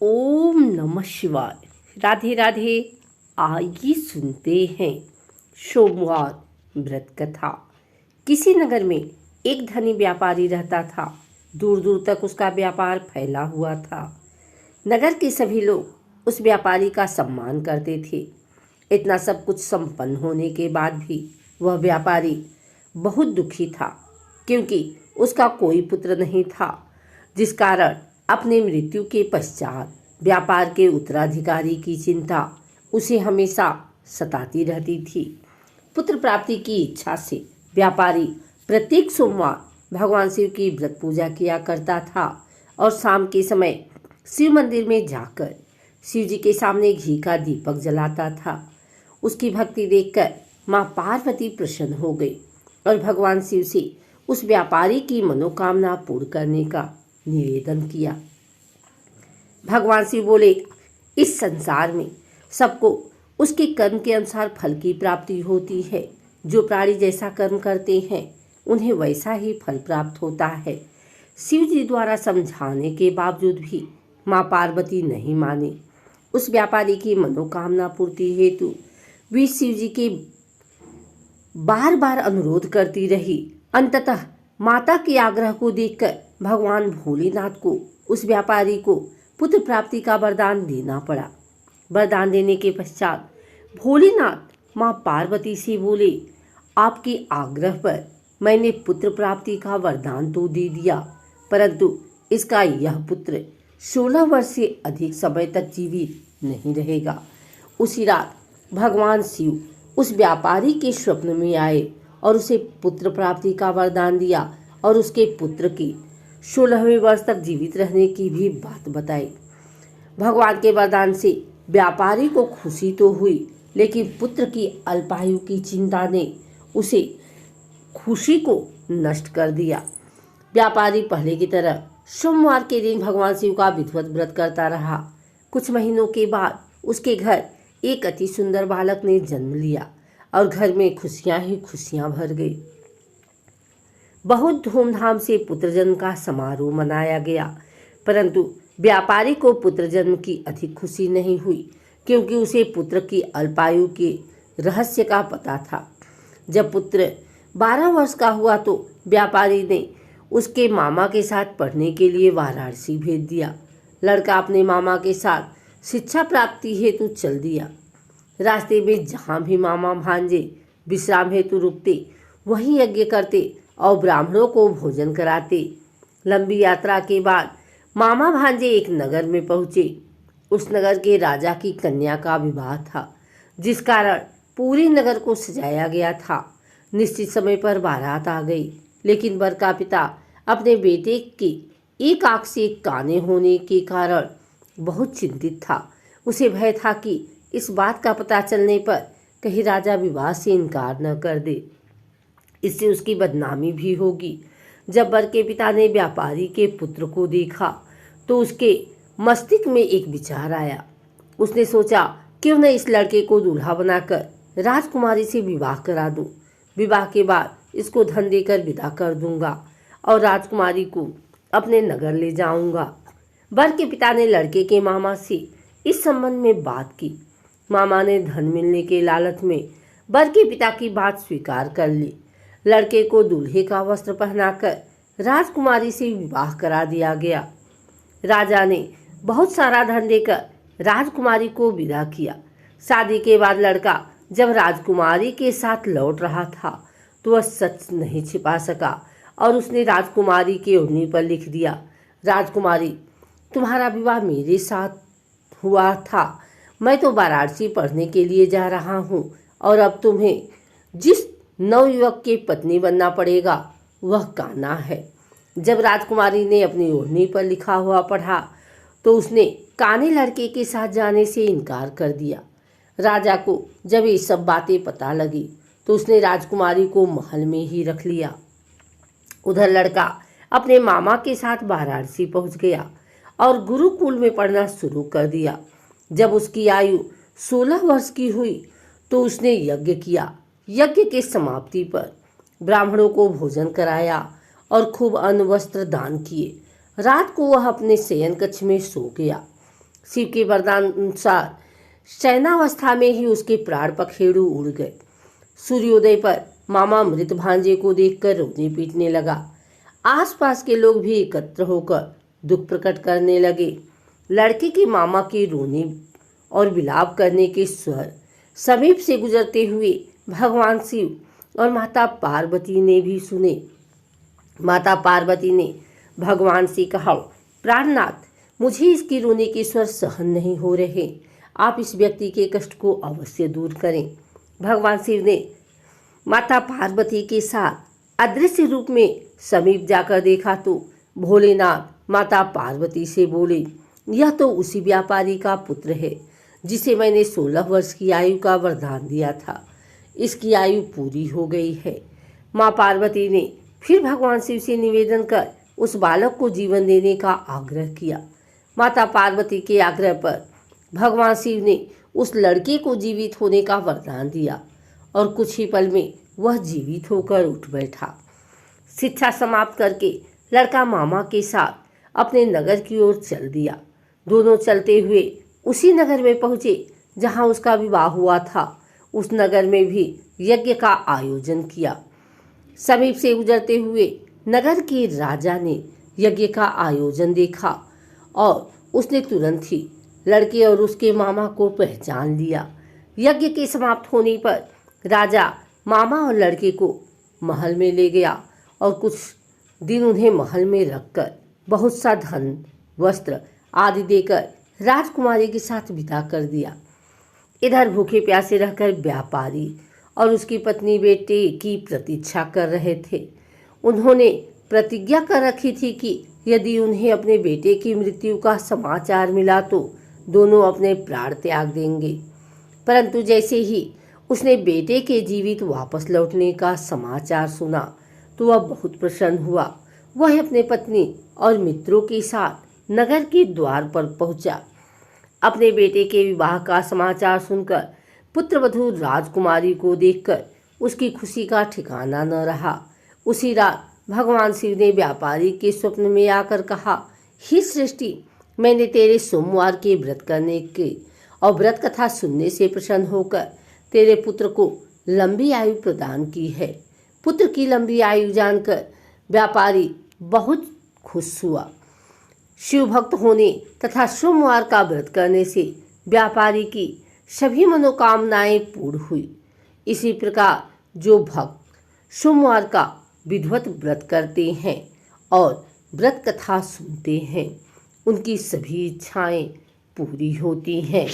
ओम नमः शिवाय। राधे राधे। आइए सुनते हैं सोमवार व्रत कथा। किसी नगर में एक धनी व्यापारी रहता था। दूर दूर तक उसका व्यापार फैला हुआ था। नगर के सभी लोग उस व्यापारी का सम्मान करते थे। इतना सब कुछ संपन्न होने के बाद भी वह व्यापारी बहुत दुखी था, क्योंकि उसका कोई पुत्र नहीं था, जिस कारण अपने मृत्यु के पश्चात व्यापार के उत्तराधिकारी की चिंता उसे हमेशा सताती रहती थी। पुत्र प्राप्ति की इच्छा से व्यापारी प्रत्येक सोमवार भगवान शिव की व्रत पूजा किया करता था और शाम के समय शिव मंदिर में जाकर शिव जी के सामने घी का दीपक जलाता था। उसकी भक्ति देखकर माँ पार्वती प्रसन्न हो गई और भगवान शिव से उस व्यापारी की मनोकामना पूर्ण करने का निवेदन किया। भगवान शिव बोले, इस संसार में सबको उसके कर्म के अनुसार फल की प्राप्ति होती है। जो प्राणी जैसा कर्म करते हैं उन्हें वैसा ही फल प्राप्त होता है। शिव जी द्वारा समझाने के बावजूद भी माँ पार्वती नहीं माने। उस व्यापारी की मनोकामना पूर्ति हेतु वे शिव जी के बार बार अनुरोध करती रही। अंततः माता के आग्रह को देखकर भगवान भोलेनाथ को उस व्यापारी को पुत्र प्राप्ति का वरदान देना पड़ा। वरदान देने के पश्चात भोलेनाथ माँ पार्वती से बोले, आपके आग्रह पर मैंने पुत्र प्राप्ति का वरदान तो दे दिया, परंतु इसका यह पुत्र 16 वर्ष से अधिक समय तक जीवित नहीं रहेगा। उसी रात भगवान शिव उस व्यापारी के स्वप्न में आए और उसे पुत्र प्राप्ति का वरदान दिया और उसके पुत्र की 16वें वर्ष तक जीवित रहने की भी बात बताई। भगवान के वरदान से व्यापारी को खुशी तो हुई, लेकिन पुत्र की अल्पायु की चिंता ने उसे खुशी को नष्ट कर दिया। व्यापारी पहले की तरह सोमवार के दिन भगवान शिव का विधिवत व्रत करता रहा। कुछ महीनों के बाद उसके घर एक अति सुंदर बालक ने जन्म लिया और घर में खुशियां ही खुशियां भर गई। बहुत धूमधाम से पुत्र जन्म का समारोह मनाया गया, परंतु व्यापारी को पुत्र जन्म की अधिक खुशी नहीं हुई, क्योंकि उसे पुत्र की अल्पायु के रहस्य का पता था। जब पुत्र 12 वर्ष का हुआ तो व्यापारी ने उसके मामा के साथ पढ़ने के लिए वाराणसी भेज दिया। लड़का अपने मामा के साथ शिक्षा प्राप्ति हेतु चल दिया। रास्ते में जहाँ भी मामा भांजे विश्राम हेतु रुकते, वहीं यज्ञ करते और ब्राह्मणों को भोजन कराते। लंबी यात्रा के बाद मामा भांजे एक नगर में पहुँचे। उस नगर के राजा की कन्या का विवाह था, जिस कारण पूरे नगर को सजाया गया था। निश्चित समय पर बारात आ गई, लेकिन वर का पिता अपने बेटे की एक आंख से काने होने के कारण बहुत चिंतित था। उसे भय था कि इस बात का पता चलने पर कहीं राजा विवाह से इनकार न कर दे, इससे उसकी बदनामी भी होगी। जब वर के पिता ने व्यापारी के पुत्र को देखा तो उसके मस्तिष्क में एक विचार आया। उसने सोचा, क्यों न इस लड़के को दूल्हा बनाकर राजकुमारी से विवाह करा दूं। विवाह के बाद इसको धन देकर विदा कर दूंगा और राजकुमारी को अपने नगर ले जाऊंगा। वर के पिता ने लड़के के मामा से इस संबंध में बात की। मामा ने धन मिलने के लालच में वर के पिता की बात स्वीकार कर ली। लड़के को दूल्हे का वस्त्र पहनाकर राजकुमारी से विवाह करा दिया गया। राजा ने बहुत सारा धन देकर राजकुमारी को विदा किया। शादी के बाद लड़का जब राजकुमारी के साथ लौट रहा था तो वह सच नहीं छिपा सका और उसने राजकुमारी के ओढ़नी पर लिख दिया, राजकुमारी, तुम्हारा विवाह मेरे साथ हुआ था। मैं तो वाराणसी पढ़ने के लिए जा रहा हूँ और अब तुम्हें जिस नवयुवक की पत्नी बनना पड़ेगा वह कान्हा है। जब राजकुमारी ने अपनी ओढ़नी पर लिखा हुआ पढ़ा तो उसने काने लड़के के साथ जाने से इनकार कर दिया। राजा को जब ये सब बातें पता लगी तो उसने राजकुमारी को महल में ही रख लिया। उधर लड़का अपने मामा के साथ वाराणसी पहुंच गया और गुरुकुल में पढ़ना शुरू कर दिया। जब उसकी आयु 16 वर्ष की हुई तो उसने यज्ञ किया। यज्ञ के समाप्ति पर ब्राह्मणों को भोजन कराया और खूब अन्न वस्त्र दान किए। रात को वह अपने शयन कक्ष में सो गया। शिव के वरदान अनुसार शयनावस्था में ही उसके प्राण पखेरु उड़ गए। सूर्योदय पर मामा मृत भांजे को देखकर रोने पीटने लगा। आसपास के लोग भी एकत्र होकर दुख प्रकट करने लगे। लड़के के मामा के रोने और विलाप करने के स्वर समीप से गुजरते हुए भगवान शिव और माता पार्वती ने भी सुने। माता पार्वती ने भगवान से कहा, प्राणनाथ, मुझे इसके रोने के स्वर सहन नहीं हो रहे, आप इस व्यक्ति के कष्ट को अवश्य दूर करें। भगवान शिव ने माता पार्वती के साथ अदृश्य रूप में समीप जाकर देखा तो भोलेनाथ माता पार्वती से बोले, यह तो उसी व्यापारी का पुत्र है जिसे मैंने 16 वर्ष की आयु का वरदान दिया था। इसकी आयु पूरी हो गई है। माँ पार्वती ने फिर भगवान शिव से निवेदन कर उस बालक को जीवन देने का आग्रह किया। माता पार्वती के आग्रह पर भगवान शिव ने उस लड़के को जीवित होने का वरदान दिया और कुछ ही पल में वह जीवित होकर उठ बैठा। शिक्षा समाप्त करके लड़का मामा के साथ अपने नगर की ओर चल दिया। दोनों चलते हुए उसी नगर में पहुंचे जहां उसका विवाह हुआ था। उस नगर में भी यज्ञ का आयोजन किया। समीप से गुजरते हुए नगर के राजा ने यज्ञ का आयोजन देखा और उसने तुरंत ही लड़के और उसके मामा को पहचान लिया। यज्ञ के समाप्त होने पर राजा मामा और लड़के को महल में ले गया और कुछ दिन उन्हें महल में रखकर बहुत सा धन, वस्त्र आदि देकर राजकुमारी के साथ विदा कर दिया। इधर भूखे प्यासे रहकर व्यापारी और उसकी पत्नी बेटे की प्रतीक्षा कर रहे थे। उन्होंने प्रतिज्ञा कर रखी थी कि यदि उन्हें अपने बेटे की मृत्यु का समाचार मिला तो दोनों अपने प्राण त्याग देंगे। परंतु जैसे ही उसने बेटे के जीवित वापस लौटने का समाचार सुना तो वह बहुत प्रसन्न हुआ। वह अपने पत्नी और मित्रों के साथ नगर के द्वार पर पहुंचा। अपने बेटे के विवाह का समाचार सुनकर पुत्रवधू राजकुमारी को देखकर उसकी खुशी का ठिकाना न रहा। उसी रात भगवान शिव ने व्यापारी के स्वप्न में आकर कहा, हे सृष्टि, मैंने तेरे सोमवार के व्रत करने के और व्रत कथा सुनने से प्रसन्न होकर तेरे पुत्र को लंबी आयु प्रदान की है। पुत्र की लंबी आयु जानकर व्यापारी बहुत खुश हुआ। शिव भक्त होने तथा सोमवार का व्रत करने से व्यापारी की सभी मनोकामनाएं पूर्ण हुई। इसी प्रकार जो भक्त सोमवार का विधिवत व्रत करते हैं और व्रत कथा सुनते हैं उनकी सभी इच्छाएं पूरी होती हैं।